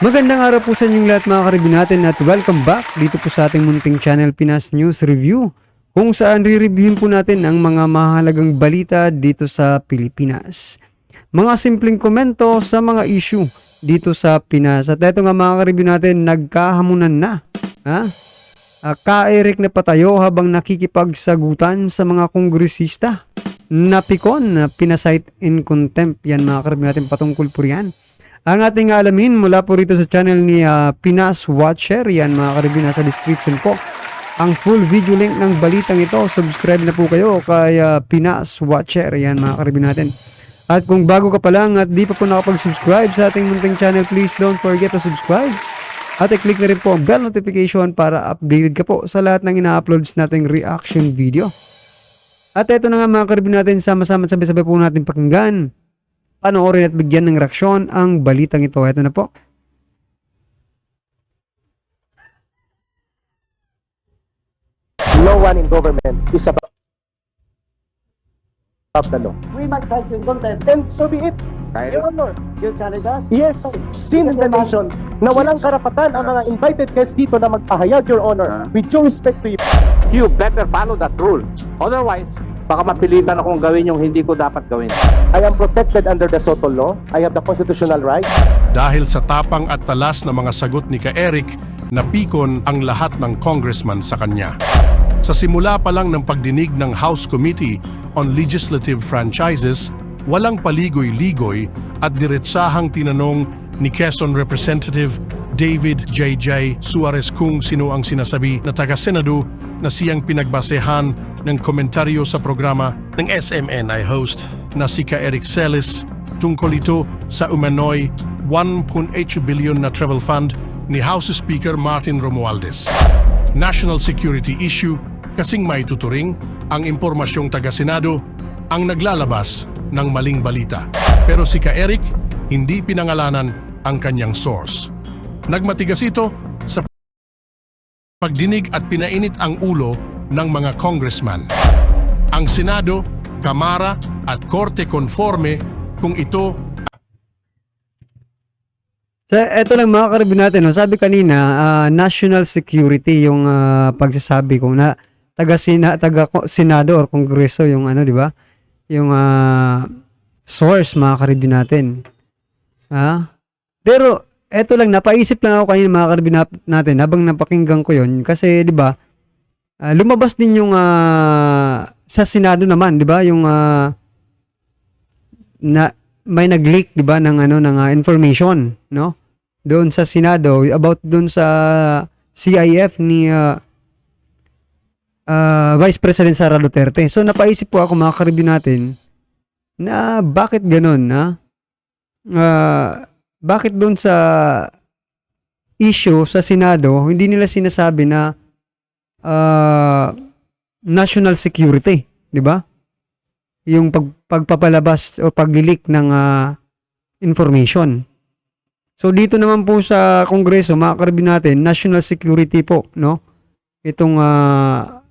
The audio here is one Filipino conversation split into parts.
Magandang araw po sa inyong lahat mga karibin natin at welcome back dito po sa ating munting channel Pinas News Review, kung saan re-reviewin po natin ang mga mahalagang balita dito sa Pilipinas. Mga simpleng komento sa mga issue dito sa Pinas. At eto nga mga karibin natin, nagkahamunan na. Ka-Eric na patayo habang nakikipagsagutan sa mga kongresista. Napikon na pinasight in contempt. Yan mga karibin natin, patungkol po riyan ang ating alamin mula po rito sa channel ni Pinas Watcher. Yan mga karibin, nasa description po ang full video link ng balitang ito. Subscribe na po kayo kay Pinas Watcher. Yan mga karibin natin. At kung bago ka pa lang at di pa po nakapag-subscribe sa ating munting channel, please don't forget to subscribe. At i-click na rin po ang bell notification para updated ka po sa lahat ng ina-uploads nating reaction video. At ito na nga mga karibin natin, sama-sama sabay-sabay po natin pakinggan, panoorin at bigyan ng reaksyon ang balitang ito. Ito na po. No one in government is above the law. We might cite you in contempt. And so be it. Your Honor, you challenge us? Yes, sin in the nation na walang karapatan ang mga invited guests dito na magpahayag, Your Honor. With due respect to you. You better follow that rule. Otherwise, baka mapilitan akong gawin yung hindi ko dapat gawin. I am protected under the SOTO law. I have the constitutional right. Dahil sa tapang at talas na mga sagot ni Ka-Eric, napikon ang lahat ng congressman sa kanya. Sa simula pa lang ng pagdinig ng House Committee on Legislative Franchises, walang paligoy-ligoy at diretsahang tinanong ni Quezon Representative David J.J. Suarez kung sino ang sinasabi na taga-senado na siyang pinagbasehan ng komentaryo sa programa ng SMNI host na si Ka-Eric Celis tungkol ito sa umano'y 1.8 billion na travel fund ni House Speaker Martin Romualdez. National security issue kasing may tuturing ang impormasyong taga-senado ang naglalabas ng maling balita. Pero si Ka-Eric hindi pinangalanan ang kanyang source. Nagmatigas ito sa pagdinig at pinainit ang ulo ng mga congressman. Ang Senado, Kamara at Korte konforme kung ito. So, eto lang mga karibin natin. No? Sabi kanina, national security yung pagsasabi ko na taga-senado or kongreso yung ano, di ba? Yung source mga karibin natin. Pero eto lang, napaisip lang ako kanina mga karibin natin habang napakinggan ko yun. Kasi di ba, lumabas din yung sa Senado naman, di ba? Yung na may nag-leak, di ba, ng ano ng information, no? Doon sa Senado about doon sa CIF ni Vice President Sara Duterte. So napaisip po ako mga karibin natin na bakit ganoon, bakit doon sa issue sa Senado hindi nila sinasabi na national security, di ba? Yung pagpapalabas o pag-leak ng information. So dito naman po sa Kongreso, mga karibin natin, national security po, no? Itong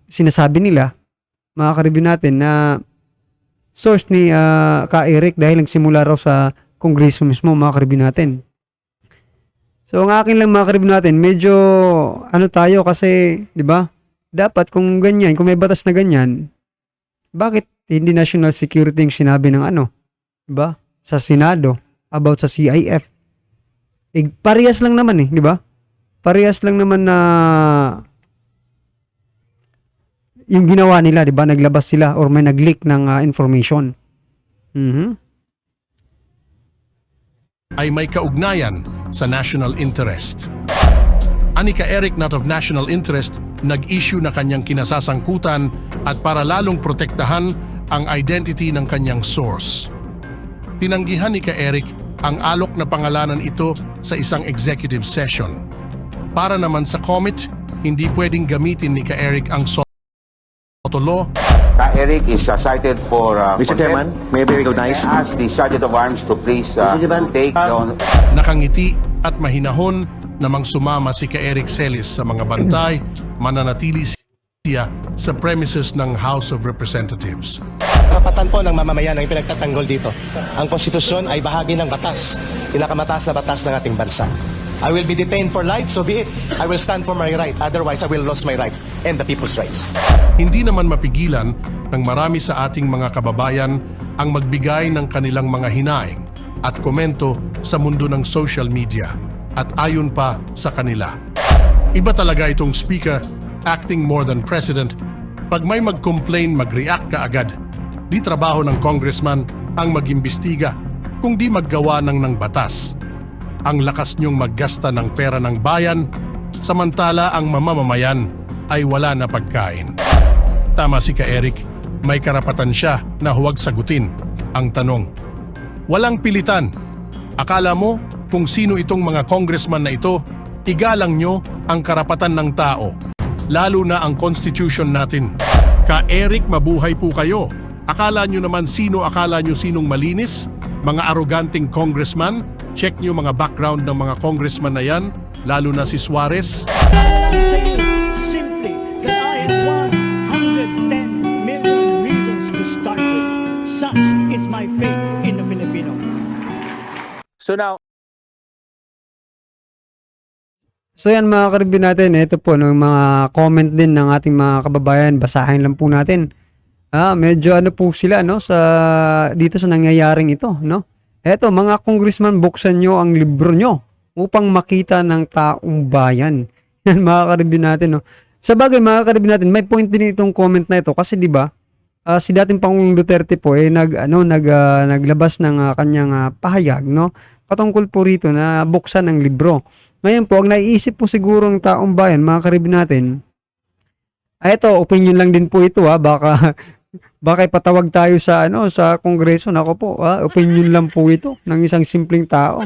sinasabi nila, mga karibin natin, na source ni Ka-Eric dahil nagsimula raw sa Kongreso mismo, mga karibin natin. So ang akin lang mga karibin natin, medyo ano tayo kasi, di ba? Dapat kung ganyan, kung may batas na ganyan, bakit hindi national security yung sinabi ng ano, di ba? Sa Senado, about sa CIF. Parehas lang naman di ba? Parehas lang naman na yung ginawa nila, di ba? Naglabas sila or may nag-leak ng information. Ay may kaugnayan sa national interest. Ani Ka-Eric not of national interest, nag-issue na kanyang kinasasangkutan at para lalong protektahan ang identity ng kanyang source. Tinanggihan ni Ka-Eric ang alok na pangalanan ito sa isang executive session. Para naman sa COMET, hindi pwedeng gamitin ni Ka-Eric ang SOTO law. Eric is cited for Mr. Chairman, may I be recognized? I ask the Sergeant of Arms to please take down. Nakangiti at mahinahon namang sumama si Ka-Eric Celis sa mga bantay, mananatili siya sa premises ng House of Representatives. Karapatan po ng mamamayan ang pinagtatanggol dito. Ang konstitusyon ay bahagi ng batas, pinakamataas na batas ng ating bansa. I will be detained for life, so be it. I will stand for my right. Otherwise, I will lose my right and the people's rights. Hindi naman mapigilan ng marami sa ating mga kababayan ang magbigay ng kanilang mga hinaing at komento sa mundo ng social media at ayon pa sa kanila. Iba talaga itong speaker, acting more than president. Pag may mag-complain, mag-react ka agad. Di trabaho ng congressman ang mag-imbestiga kung di maggawa ng batas. Ang lakas niyong maggasta ng pera ng bayan, samantala ang mamamayan ay wala na pagkain. Tama si Ka-Eric, may karapatan siya na huwag sagutin ang tanong. Walang pilitan. Akala mo kung sino itong mga congressman na ito, igalang nyo ang karapatan ng tao, lalo na ang constitution natin. Ka-Eric, mabuhay po kayo. Akala nyo naman akala nyo sinong malinis? Mga arroganting congressman? Check nyo mga background ng mga congressman na yan, lalo na si Suarez. Simply that I had 110 million reasons to start with. Such is my faith in the Filipino. So now, So yan mga karibin natin, ito po ng mga comment din ng ating mga kababayan, basahin lang po natin. Medyo ano po sila no sa dito sa nangyayaring ito, no? Eto mga congressman, buksan nyo ang libro nyo upang makita ng taong bayan. Yan mga karibin natin, no? Sa bagay mga karibin natin, may point din itong comment na ito kasi 'di ba? Si dating Pangulong Duterte po naglabas ng kanyang pahayag, no? Patungkol po rito na buksan ang libro. Ngayon po, ang naiisip po siguro ng taong bayan, mga karibin natin, ito, opinion lang din po ito baka ipatawag tayo sa sa kongreso. Nako po, opinion lang po ito ng isang simpleng tao.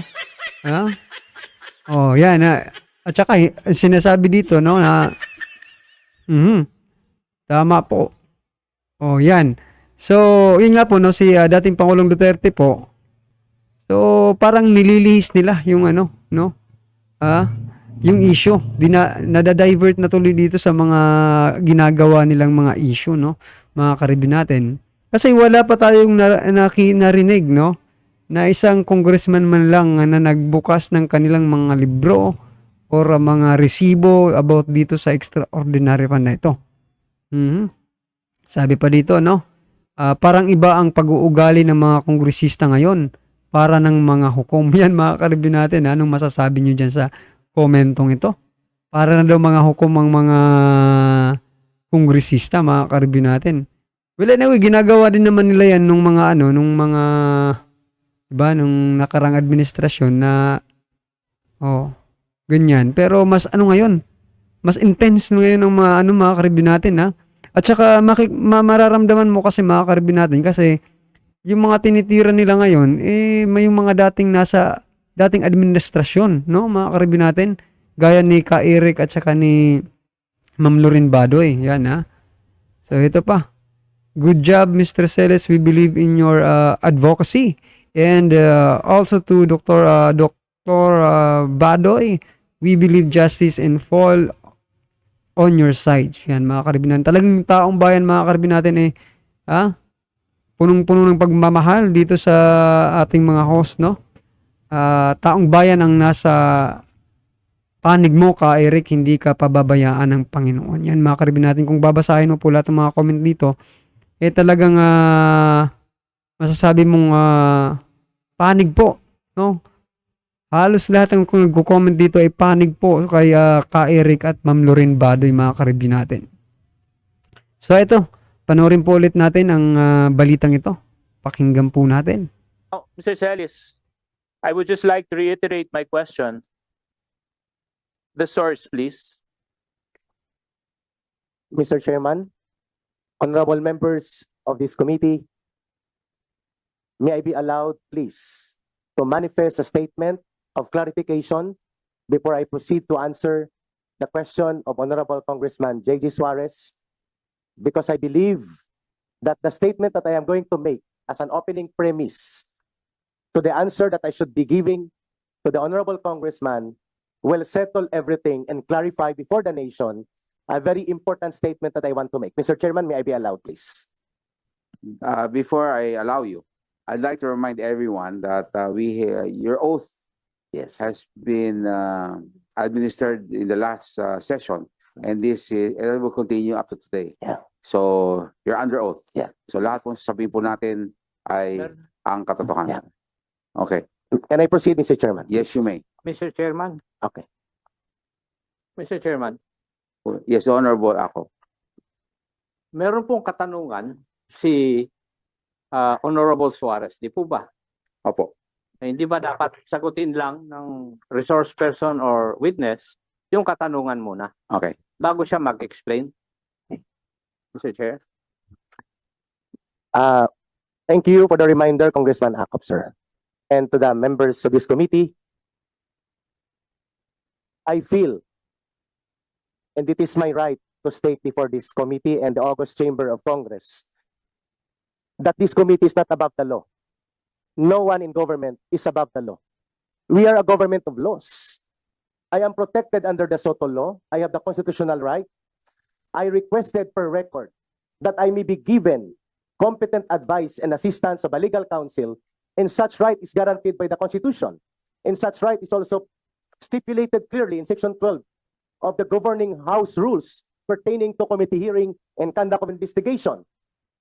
Oh, yan. At saka sinasabi dito no na tama po. Oh, yan. So, yun nga po no si dating Pangulong Duterte po. So, parang nililihis nila yung yung issue. Nadadivert na tuloy dito sa mga ginagawa nilang mga issue, no? Mga karibin natin. Kasi wala pa tayong narinig, no? Na isang congressman man lang na nagbukas ng kanilang mga libro or mga resibo about dito sa extraordinary fund na ito. Sabi pa dito, no? Parang iba ang pag-uugali ng mga kongresista ngayon para ng mga hukom. Yan mga karibin natin. Anong masasabi nyo dyan sa komentong ito? Para na daw mga hukom ang mga kongresista, mga karibin natin. Well, anyway, ginagawa din naman nila yan nung mga nung nakarang administrasyon na ganyan. Pero mas ngayon, mas intense ngayon ang mga karibin natin, ha? At saka mararamdaman mo kasi mga karibin natin kasi yung mga tinitira nila ngayon, may yung mga dating administrasyon, no? Mga karibin natin, gaya ni Ka-Eric at saka ni Ma'am Lorin Badoy. Yan, ha? So, ito pa. Good job, Mr. Celes. We believe in your advocacy. And also to Dr. Badoy, we believe justice and fall on your side. Yan, mga karibinan. Talagang taong bayan, mga karibin natin, punong-puno ng pagmamahal dito sa ating mga host, no? Taong bayan ang nasa panig mo, Ka-Eric, hindi ka pababayaan ng Panginoon. Yan, mga karibin natin. Kung babasahin mo po lahat ng mga comment dito, talagang masasabi mong panig po, no? Halos lahat ng kung nagko-comment dito ay panig po kay Ka-Eric at Ma'am Lorin Badoy, mga karibin natin. So ito, panoorin po ulit natin ang balitang ito. Pakinggan po natin. Mr. Celis, I would just like to reiterate my question. The source, please. Mr. Chairman, honorable members of this committee, may I be allowed, please, to manifest a statement of clarification before I proceed to answer the question of Honorable Congressman J.G. Suarez, because I believe that the statement that I am going to make as an opening premise to the answer that I should be giving to the Honorable Congressman will settle everything and clarify before the nation a very important statement that I want to make. Mr. Chairman, may I be allowed, please? Before I allow you, I'd like to remind everyone that your oath Yes. has been administered in the last session, and it will continue up to today. Yeah. So you're under oath. Yeah. So lahat po sasabihin po natin ay ang katotohanan. Okay. Can I proceed, Mr. Chairman? Yes, you may. Mr. Chairman. Okay. Mr. Chairman, Yes, Honorable ako. Meron pong katanungan si Honorable Suarez, di po ba? Opo. Hindi ba dapat sagutin lang ng resource person or witness yung katanungan muna Okay. bago siya mag-explain? Mr. Chair. Thank you for the reminder, Congressman Acop, sir. And to the members of this committee, I feel, and it is my right to state before this committee and the August Chamber of Congress, that this committee is not above the law. No one in government is above the law. We are a government of laws. I am protected under the SOTO law. I have the constitutional right. I requested per record that I may be given competent advice and assistance of a legal counsel, and such right is guaranteed by the Constitution. And such right is also stipulated clearly in Section 12 of the governing House rules pertaining to committee hearing and conduct of investigation.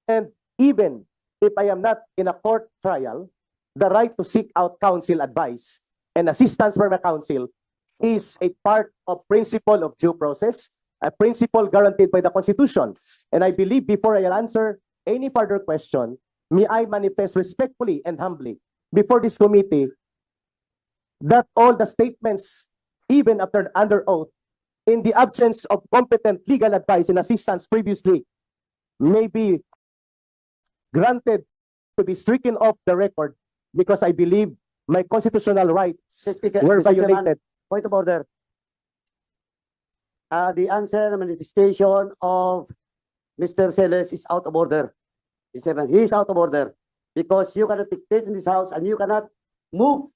And even if I am not in a court trial, the right to seek out counsel advice and assistance from a counsel is a part of principle of due process, a principle guaranteed by the Constitution. And I believe before I'll answer any further question, may I manifest respectfully and humbly before this committee that all the statements, even after under oath, in the absence of competent legal advice and assistance previously, may be granted to be stricken off the record because I believe my constitutional rights were Mr. Chairman, violated. point of order. The answer and manifestation of Mr. Celes is out of order. Mr. Chairman, he is out of order because you cannot dictate in this house and you cannot move.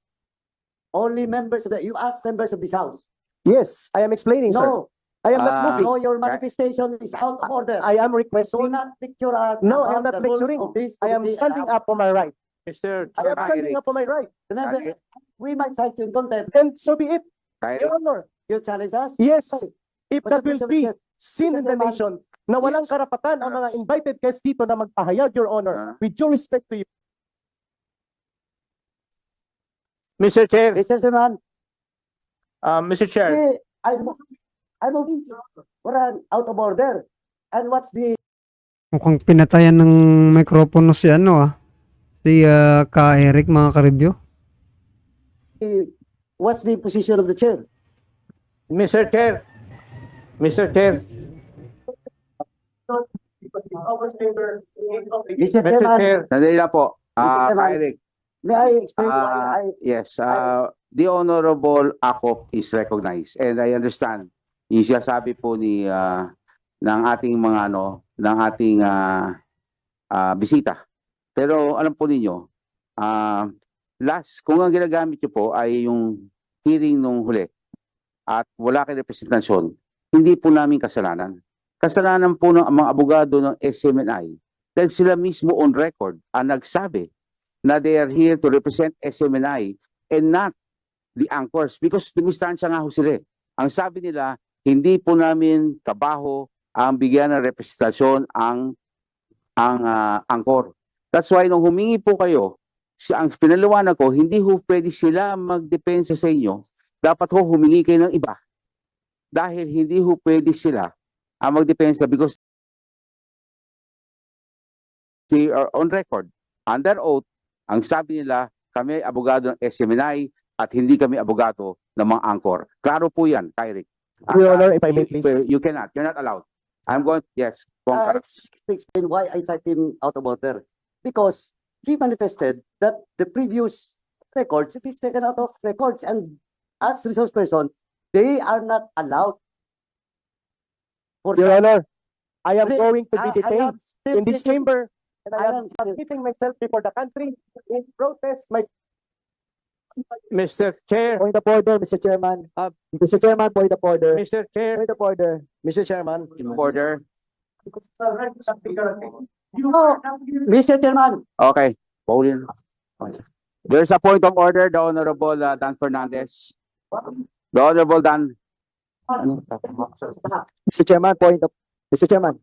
Only members of you ask members of this house. Yes, I am explaining, sir. No, I am not moving. no, your manifestation is out of order. I am Do requesting. not picture No, I am about not the rules lecturing. of this I am committee standing and up for my right. Mr. I am standing up for my right. Remember, we might cite you in contempt. And so be it, Kaya, Your Honor. You challenge us? Yes, if What's that the will Mr. be Chair? sin in the Mr. nation na walang karapatan ang mga invited guests dito na magpahayag, Your Honor, with due respect to you. Mr. Chair. Mr. Chairman, Mr. Chair, I'm we're out of order. And what's the Mukhang pinatayan ng mikropono si si Ka Eric, mga ka-review. what's the position of the chair? Mr. Chair. Mr. Chair. Mr. Mr. Chairman, Chair. sandali lang po. Mr. Chairman. Eric, may I explain why yes, the Honorable Acop is recognized, and I understand yung sinasabi po ng ating mga ng ating bisita. Pero alam po ninyo, kung ang ginagamit niyo po ay yung hearing nung huli at wala kayong representasyon, hindi po namin kasalanan. Kasalanan po ng mga abogado ng SMNI dahil sila mismo on record ang nagsabi na they are here to represent SMNI and not the anchors because dumistansya nga ho sila. Ang sabi nila, hindi po namin trabaho ang bigyan ng representasyon ang angkor. That's why nung humingi po kayo, ang pinaliwanag ko, hindi ho pwede sila magdepensa sa inyo. Dapat ho humingi kayo ng iba. Dahil hindi ho pwede sila ang magdepensa because they are on record. Under oath, ang sabi nila, kami ay abogado ng SMNI at hindi kami abogado ng mga angkor. Klaro po yan, Kyrick. Your Honor, if I may please. You're not allowed. I'm going, yes. to explain why I cite him out of order. Because he manifested that the previous records, it is taken out of records, and as resource person, they are not allowed. For Your Honor, I am Please, going to be I detained am in this chamber and I I am am- submitting myself before the country in protest. My Mr. Chair. Point of order, Mr. Chairman. Mr. Chairman, point of order. Mr. Chair. Point of order, Mr. Chairman. Order. Mr. Chairman, Okay. Paulin. There's a point of order, the Honorable Dan Fernandez. The Honorable Dan. Mr. Chairman, Mr. Chairman.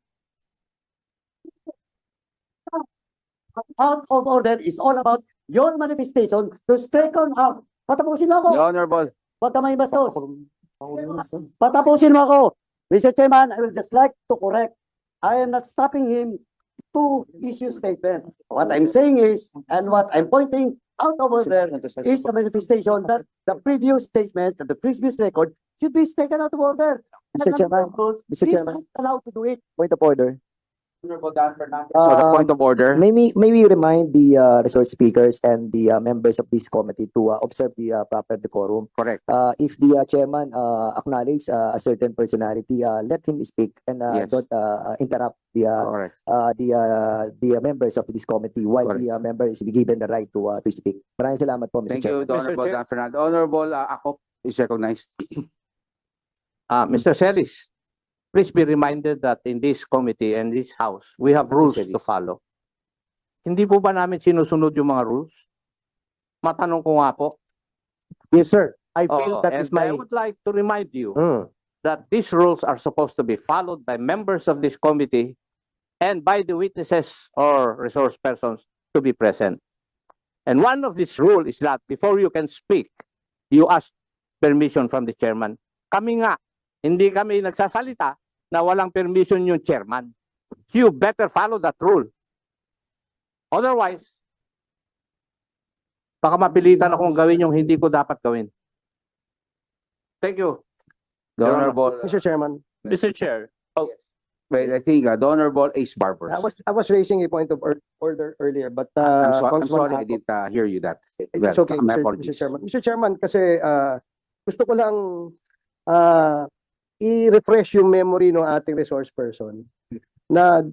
Out of order is all about your manifestation to strengthen out. Patapusin mo ako. The Honorable. Huwag ka may bastos. Patapusin mo ako. Mr. Chairman, I will just like to correct. I am not stopping him to issue statement. What I'm saying is, and what I'm pointing out over there is the manifestation that the previous statement, the previous record should be taken out of order. Mr. Chairman, Mr. Mr. Chairman. Allowed to do it. Point of order. Honorable Dan Fernandez. So the point of order. May we remind the resource speakers and the members of this committee to observe the proper decorum. Correct. If the chairman acknowledge a certain personality, let him speak and Yes. don't interrupt the Correct. the members of this committee while Correct. the member is given the right to speak. Maraming salamat po, Mr. Thank Chairman. you, the Honorable Dan Fernandez. Honorable Akop is recognized. Mr. Celis, please be reminded that in this committee and this house, we have rules to follow. Hindi po ba namin sinusunod yung mga rules? Matanong ko nga po. Yes, sir. I feel Oo, that and is my... I would like to remind you Mm. that these rules are supposed to be followed by members of this committee and by the witnesses or resource persons to be present. And one of these rules is that before you can speak, you ask permission from the chairman. Kami nga, hindi kami nagsasalita na walang permission yung chairman. You better follow that rule. Otherwise, baka mapilitan akong gawin yung hindi ko dapat gawin. Thank you. The Your Honor. Honorable. Mr. Chairman, Mr. Chair, Wait, I think the Honorable Ace Barbers. I was raising a point of order earlier, but I'm Congressman sorry, I Akop- didn't hear you that. It's Well, okay, my Mr. apologies. Chairman. Mr. Chairman, kasi gusto ko lang i-refresh yung memory ng ating resource person na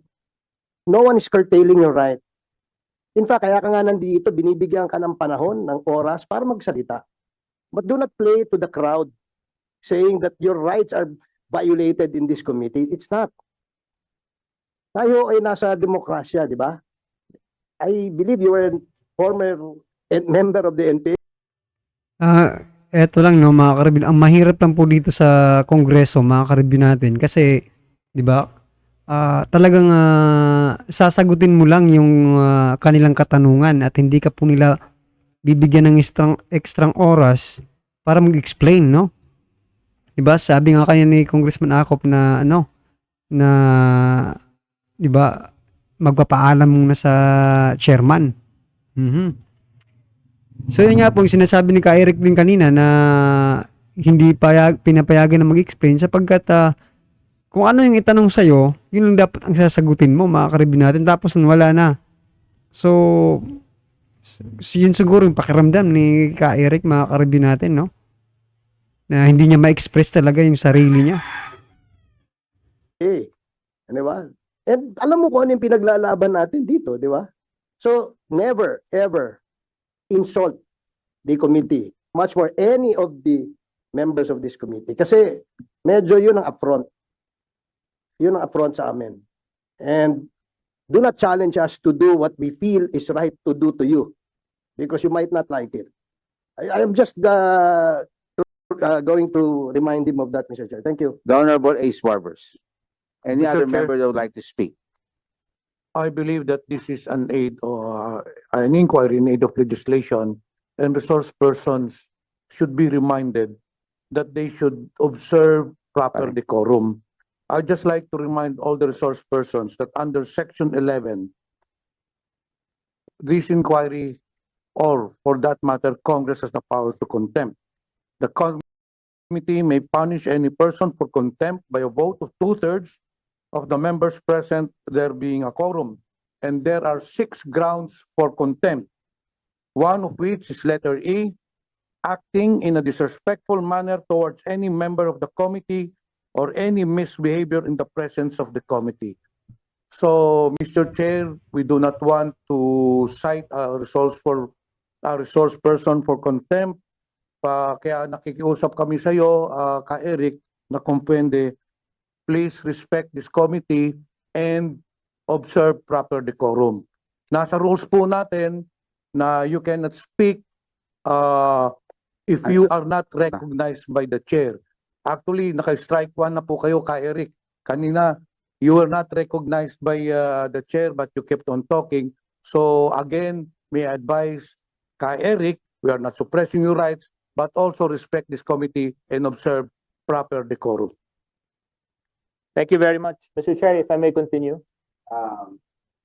no one is curtailing your right. In fact, kaya ka nga nandito, binibigyan ka ng panahon, ng oras para magsalita. But do not play to the crowd saying that your rights are violated in this committee. It's not. Tayo ay nasa demokrasya, di ba? I believe you were a former member of the NPA. Eto lang no, mga karibin. Ang mahirap lang po dito sa Kongreso, mga karibin natin. Kasi, di ba, talagang sasagutin mo lang yung kanilang katanungan at hindi ka po nila bibigyan ng extra oras para mag-explain, no? Di ba, sabi nga kanya ni Congressman Akop na, na, di ba, magpapaalam muna sa chairman. So yun nga po yung sinasabi ni Ka-Eric din kanina na hindi pinapayagan na mag-explain sapagkat kung ano yung itanong sa'yo, yun lang dapat ang sasagutin mo, mga karibin natin, tapos wala na. So yun siguro yung pakiramdam ni Ka-Eric, mga karibin natin, no? Na hindi niya ma-express talaga yung sarili niya. Di ba? And alam mo kung ano yung pinaglalaban natin dito, di ba? So, never, ever insult the committee, much more any of the members of this committee. Kasi medyo yun ang affront. Yun ang affront sa amin. And do not challenge us to do what we feel is right to do to you because you might not like it. I am just going to remind him of that, Mr. Chair. Thank you. The Honorable Ace Barbers. Any Mr. other Chair. member that would like to speak? I believe that this is an aid or an inquiry in aid of legislation, and resource persons should be reminded that they should observe proper Correct. decorum. I'd just like to remind all the resource persons that under Section 11, this inquiry, or for that matter, Congress has the power to contempt. The committee may punish any person for contempt by a vote of 2/3 of the members present, there being a quorum. And there are 6 grounds for contempt. One of which is letter E, acting in a disrespectful manner towards any member of the committee or any misbehavior in the presence of the committee. So, Mr. Chair, we do not want to cite a resource person for contempt. Kaya nakikiusap kami sa iyo, Ka-Eric, na kung pwede, please respect this committee and observe proper decorum. Nasa rules po natin na you cannot speak if you are not recognized by the chair. Actually, naka-strike one na po kayo ka Eric. Kanina, you were not recognized by the chair but you kept on talking. So again, may I advise ka Eric, we are not suppressing your rights, but also respect this committee and observe proper decorum. Thank you very much. Mr. Chair, if I may continue.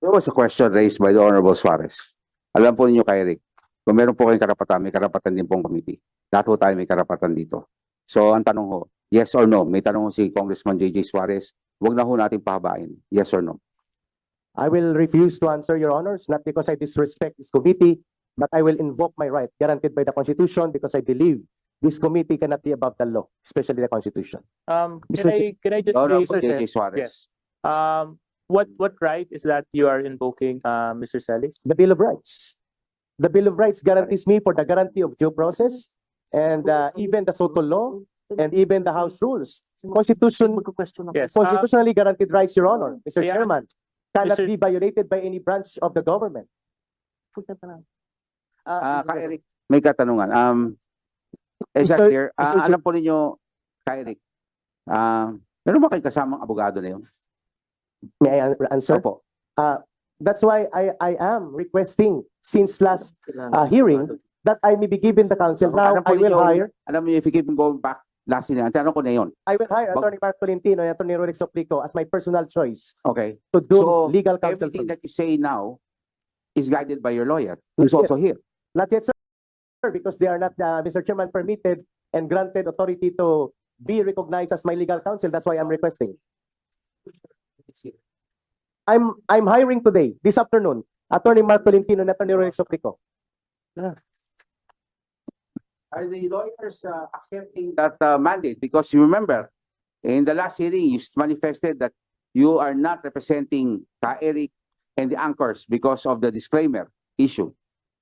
There was a question raised by the Honorable Suarez. Alam po ninyo kay Eric, kung meron po kayong karapatan, may karapatan din pong committee. Lahat po tayo may karapatan dito. So ang tanong ho, yes or no? May tanong ho si Congressman J.J. Suarez. Huwag na ho natin pahabain. Yes or no? I will refuse to answer, Your Honors, not because I disrespect this committee, but I will invoke my right guaranteed by the Constitution because I believe this committee cannot be above the law, especially the Constitution. Can I just Honorable raise, J.J. Suarez. what right is that you are invoking, Mr. Celis? The Bill of Rights. The Bill of Rights guarantees me for the guarantee of due process and even the Soto law and even the House rules. Yes. Constitutionally guaranteed rights, Your Honor, Mr. Yeah. Chairman, cannot Mr. be violated by any branch of the government. Ka Eric, may katanungan. Is that Mr. clear? Mr. Chair- Alam po ninyo, ka Eric, meron ba kayong kasamang abogado na yun? May I answer? Opo. That's why I am requesting since last hearing that I may be given the counsel. Now, Alam po I will ninyo, hire, Alam niyo, if you keep going back, last year, ang tanong ko na yun. I will hire Attorney Mark Tolentino and Attorney Rolex Soplico as my personal choice Okay. to do So, legal counsel. Everything that you say now is guided by your lawyer, who's also here. Not yet, sir, because they are not, Mr. Chairman, permitted and granted authority to be recognized as my legal counsel. That's why I'm requesting. I'm hiring today, this afternoon, Attorney Mark Tolentino and Attorney Rolex Soplico. Are the lawyers accepting that mandate? Because you remember, in the last hearing, you manifested that you are not representing Ka Eric and the anchors because of the disclaimer issue.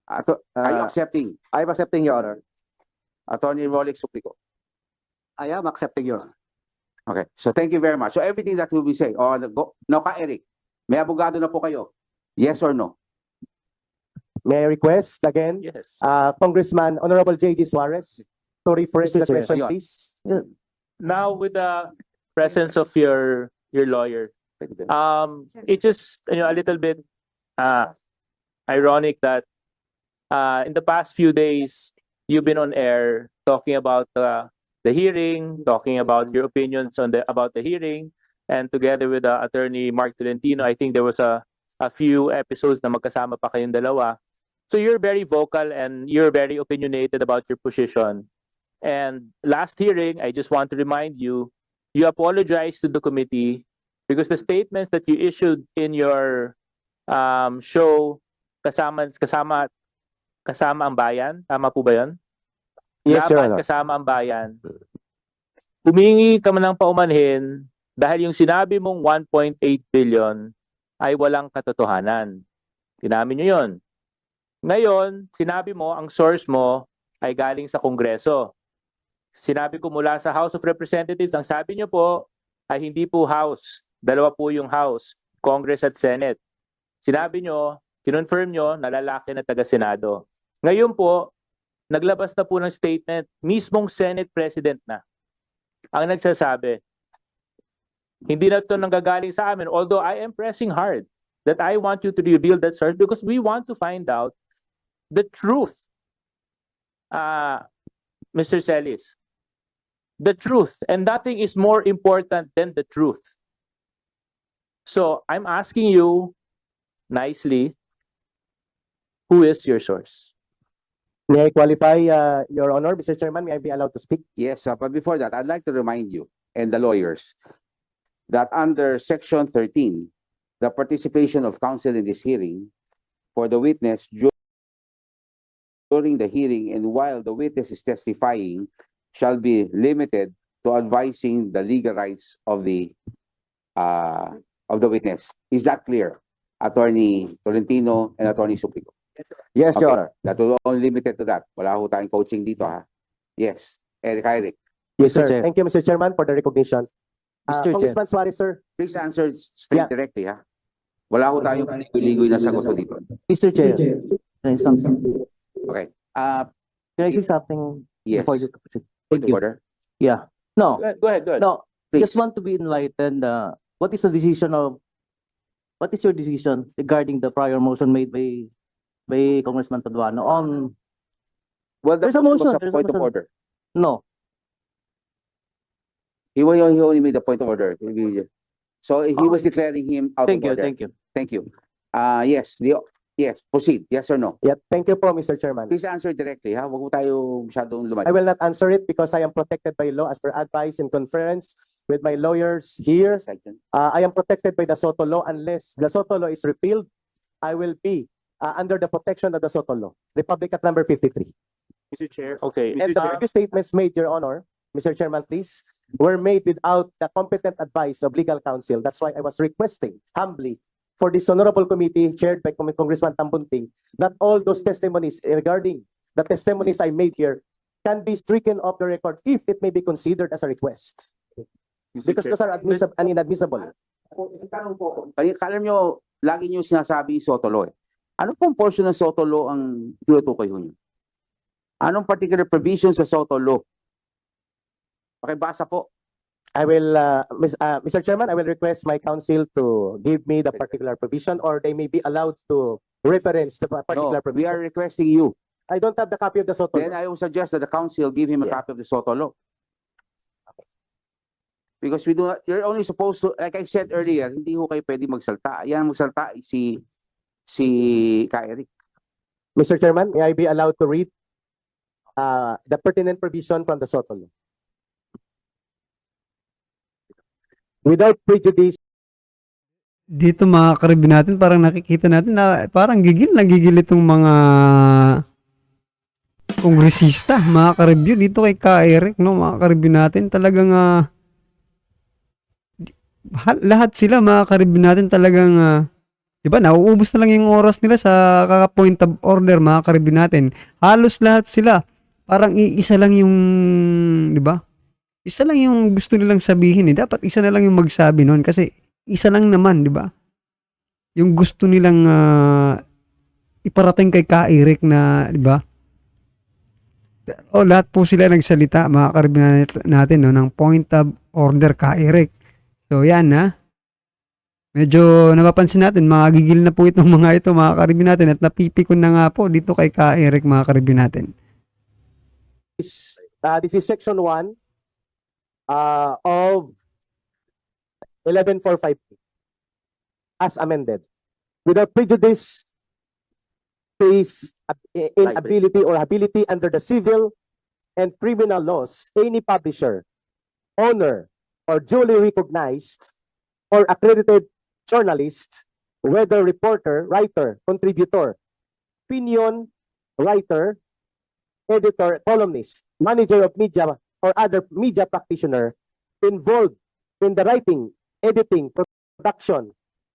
Are you accepting? I'm accepting, Your Honor. Attorney Rolex Suplico. I am accepting, Your Honor. Okay, so thank you very much. So everything that will be said, no, Ka Eric, may abogado na po kayo. Yes or no? May I request again, Yes. Congressman Honorable J.D. Suarez to rephrase the Mr. Chair. question, Ayun. please. Now with the presence of your lawyer, it's just a little bit ironic that in the past few days you've been on air talking about the hearing, talking about your opinions on about the hearing, and together with Attorney Mark Tolentino, I think there was a few episodes na magkasama pa kayong dalawa. So you're very vocal and you're very opinionated about your position. And last hearing, I just want to remind you, you apologized to the committee because the statements that you issued in your show, kasama ang bayan, tama po ba yun? Yes, Your Laban Honor. kasama ang bayan. Humingi ka man ng paumanhin dahil yung sinabi mong 1.8 billion ay walang katotohanan. Tinamin nyo yun. Ngayon, sinabi mo, ang source mo ay galing sa Kongreso. Sinabi ko mula sa House of Representatives, ang sabi nyo po ay hindi po House. Dalawa po yung House, Congress at Senate. Sinabi nyo, kinonfirm nyo na lalaki na taga-Senado. Ngayon po, naglabas na po ng statement, mismong Senate President na ang nagsasabi, hindi na ito nanggagaling sa amin, although I am pressing hard that I want you to reveal that source because we want to find out the truth. Mr. Celis, the truth, and nothing is more important than the truth. So I'm asking you nicely, who is your source? May I qualify, Your Honor, Mr. Chairman, may I be allowed to speak? Yes, but before that, I'd like to remind you and the lawyers that under Section 13, the participation of counsel in this hearing for the witness during the hearing and while the witness is testifying shall be limited to advising the legal rights of the witness. Is that clear, Attorney Tolentino and Attorney Suplico? Yes, Your Okay, Honor. that will only limited to that. Wala ho tayong coaching dito, ha? Yes. Eric, Yes, sir. Mr. Chair. Thank you, Mr. Chairman, for the recognition. Mr. Chair. Congressman Suarez, sir. please answer straight Yeah. directly, ha? Wala ho tayong ligoy na sagot dito. Mr. Chair, Can I say something? Okay. Can I say something Yes. before you proceed? Point Thank of you. order. Yeah. No, Go ahead, go ahead. no. Please. Just want to be enlightened. What is the decision of? What is your decision regarding the prior motion made by Congressman Paduano on? Well, the There's a motion was motion, a there's a point of motion. order. No. He only made the point of order. So he was declaring him out Thank of you. order. Thank you. Thank you. Yes, proceed. Yes or no? Yeah. Thank you po, Mr. Chairman. Please answer directly, ha? Huwag mo tayo masyadong I lumayo. will not answer it because I am protected by law as per advice in conference with my lawyers here. I am protected by the SOTO law. Unless the SOTO law is repealed, I will be under the protection of the SOTO law. Republic Act number 53. Mr. Chair. Okay. And the previous statements made, Your Honor, Mr. Chairman, please, were made without the competent advice of legal counsel. That's why I was requesting humbly for this honorable committee chaired by Congressman Tambunting that all those testimonies regarding the testimonies I made here can be stricken off the record if it may be considered as a request. Because those are inadmissible. Ang tanong po, alam nyo, lagi nyo sinasabi yung SOTO law eh. Ano pong portion ng SOTO law ang tinutukoy ho nyo? Anong particular provision sa SOTO law? Pakibasa po. I will, Mr. Chairman, I will request my counsel to give me the particular provision or they may be allowed to reference the No, particular we provision. are requesting you. I don't have the copy of the SOTO. Then I will suggest that the council give him a Yeah. copy of the SOTO law. Because we do not, you're only supposed to, like I said earlier, hindi ho kayo pwede magsalta. Yan magsalta si Ka Eric. Mr. Chairman, may I be allowed to read the pertinent provision from the SOTO law? Without prejudice, Dito mga karibin natin, parang nakikita natin na parang nagigil itong mga kongresista, mga karibyo dito kay Ka Eric, no, mga karibin natin talagang lahat sila mga karibin natin talagang diba, nauubos na lang yung oras nila sa kaka-point of order, mga karibin natin. Halos lahat sila parang iisa lang yung, diba? Isa lang yung gusto nilang sabihin eh. Dapat isa na lang yung magsabi noon kasi isa lang naman, di ba? Yung gusto nilang iparating kay Ka Eric na, di ba? Lahat po sila nagsalita, mga karibin natin, no, ng point of order Ka Eric. So, yan na. Medyo napapansin natin, magigil na po itong mga ito, mga karibin natin, at napipikon na nga po dito kay Ka Eric, mga karibin natin. this is section 1 of 1145 as amended. Without prejudice, face inability or ability under the civil and criminal laws, any publisher, owner, or duly recognized or accredited journalist, whether reporter, writer, contributor, opinion writer, editor, columnist, manager of media, or other media practitioner involved in the writing, editing, production,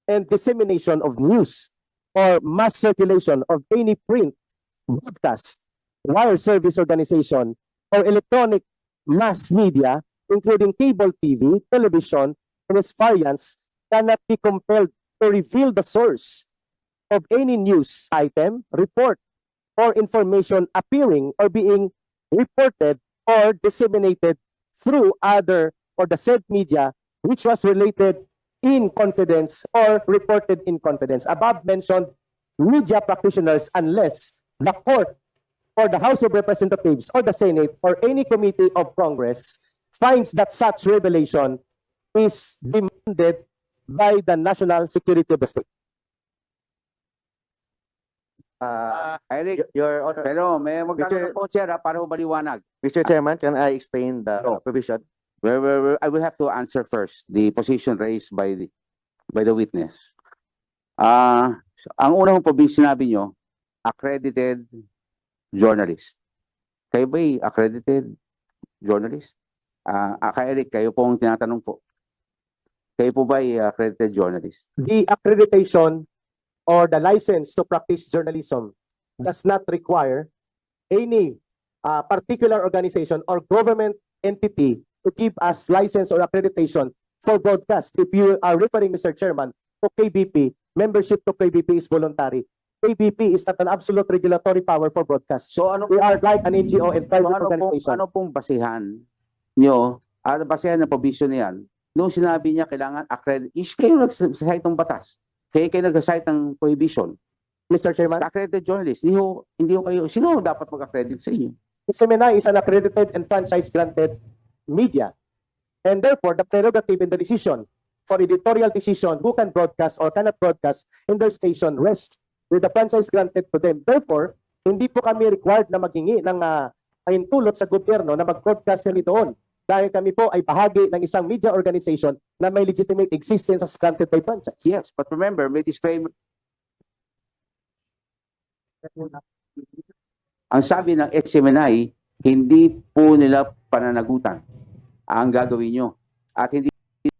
and dissemination of news or mass circulation of any print, broadcast, wire service organization, or electronic mass media, including cable TV, television, and its variants, cannot be compelled to reveal the source of any news item, report, or information appearing or being reported or disseminated through other or the said media which was related in confidence or reported in confidence. Above mentioned media practitioners, unless the court or the House of Representatives or the Senate or any committee of Congress finds that such revelation is demanded by the national security of the state. Eric, Your Honor, pero may magkakaroon po chair para ho maliwanag. Mr. Chairman, can I explain the No. provision? I will have to answer first the position raised by the witness. Ang unang provision sinabi nyo, accredited journalist. Kayo ba'y accredited journalist? Kay Eric, kayo po ang tinatanong po. Kayo po ba'y accredited journalist? The accreditation or the license to practice journalism does not require any particular organization or government entity to give us license or accreditation for broadcast. If you are referring, Mr. Chairman, to KBP, membership to KBP is voluntary. ABP is not an absolute regulatory power for broadcast. So ano We are like an NGO and private organization. ano pong basihan nyo, basihan ng provision niyan, nung sinabi niya kailangan accredited, kayo nag-cite ng batas, kayo nag-cite ng prohibition. Mr. Chairman, Accredited journalist, hindi ho kayo, sino sino dapat mag-accredit sa inyo? SMNI is an accredited and franchise-granted media. And therefore, the prerogative in the decision for editorial decision who can broadcast or cannot broadcast in their station rests with the franchise granted to them. Therefore, hindi po kami required na maghingi ng pahintulot sa gobyerno na mag-broadcast kami doon. Dahil kami po ay bahagi ng isang media organization na may legitimate existence as granted by franchise. Yes, but remember, may disclaimer. Ang sabi ng SMNI, hindi po nila pananagutan ang gagawin nyo. At hindi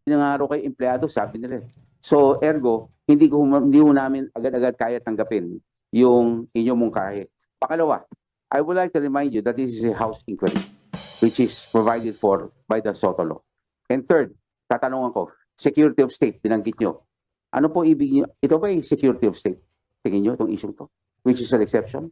na nga raw kayo empleyado, sabi nila. So, ergo, hindi ho namin agad-agad kaya tanggapin yung inyong mungkahi. Pangalawa, I would like to remind you that this is a house inquiry which is provided for by the SOTO law. And third, tatanungan ko, security of state, binanggit nyo. Ano po ibig nyo? Ito ba yung security of state? Tingin nyo itong issue to? Which is an exception?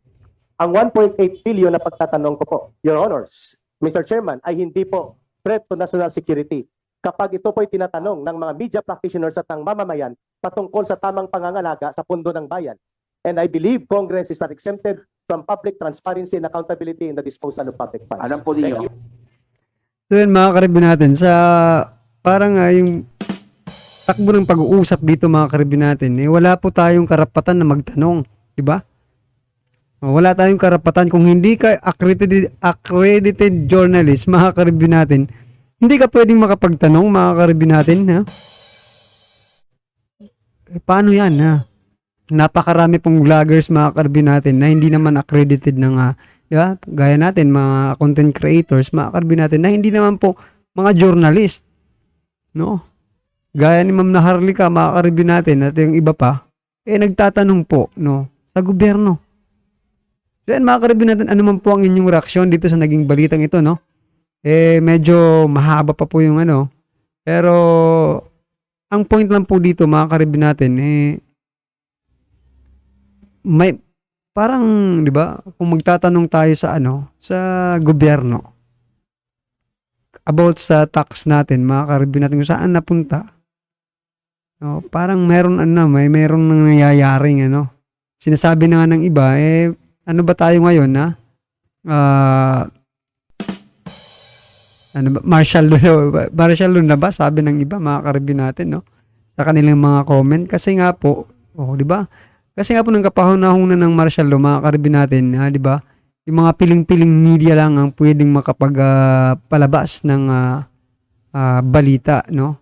Ang 1.8 billion na pagtatanong ko po, Your Honors, Mr. Chairman, ay hindi po threat to national security. Kapag ito po ay tinatanong ng mga media practitioners at ng mamamayan patungkol sa tamang pangangalaga sa pundo ng bayan. And I believe Congress is not exempted from public transparency and accountability in the disposal of public funds. Alam po ninyo, So yun mga karibin natin, sa parang yung takbo ng pag-uusap dito mga karibin natin, wala po tayong karapatan na magtanong, di ba? Wala tayong karapatan kung hindi ka accredited journalist, mga karibin natin, hindi ka pwedeng makapagtanong, mga karibin natin, ha? Paano yan, ha? Napakarami pong vloggers, mga karibin natin, na hindi naman accredited ng, diba? Gaya natin, mga content creators, mga karibin natin, na hindi naman po mga journalist, no? Gaya ni Ma'am Naharlika, mga karibin natin, at yung iba pa, nagtatanong po, no? Sa gobyerno. So yan, mga karibin natin, ano man po ang inyong reaksyon dito sa naging balitang ito, no? Medyo mahaba pa po yung pero ang point lang po dito mga karibin natin may parang 'di ba kung magtatanong tayo sa sa gobyerno about sa tax natin mga karibin natin kung saan napunta, no, parang meron mayroong nangyayaring sinasabi na nga ng iba ano ba tayo ngayon na martial law na ba sabi ng iba mga karibin natin, no, sa kanilang mga comment kasi nga po di ba kasi nga po ng kapahuna-huna ng martial law mga karibin natin, di ba, yung mga piling-piling media lang ang pwedeng makapagpalabas ng balita, no.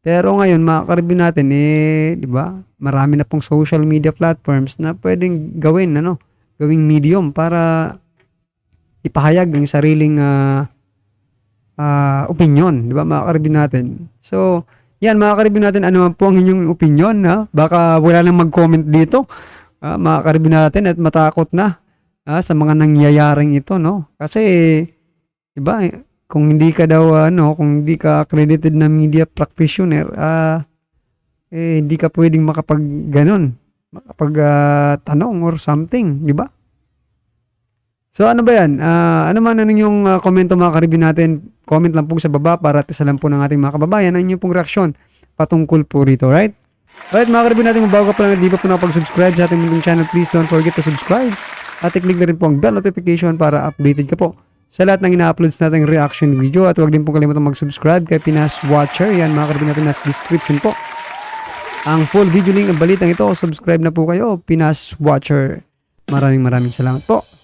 Pero ngayon mga karibin natin di ba, marami na pong social media platforms na pwedeng gawing medium para ipahayag ang sariling opinion, di ba mga karibin natin. So, yan mga karibin natin, ano man po ang inyong opinion, baka wala nang mag-comment dito, mga karibin natin, at matakot na sa mga nangyayaring ito, no? Kasi, di ba, kung hindi ka daw, kung hindi ka accredited na media practitioner, hindi ka pwedeng makapag-tanong or something, di ba? So ano ba yan? Ano man yung komento mga karibin natin, comment lang po sa baba para at isa lang po ng ating mga kababayan ang inyong pong reaksyon patungkol po rito, right? Alright mga karibin natin, kung bago ka pa lang, di pa po nakapag-subscribe sa ating munting channel, please don't forget to subscribe at i-click na rin po ang bell notification para updated ka po sa lahat ng ina-uploads nating reaction video, at huwag din po kalimutan mag-subscribe kay Pinas Watcher. Yan mga karibin natin, nasa description po ang full video link ng balitang ito. Subscribe na po kayo, Pinas Watcher. Maraming salamat po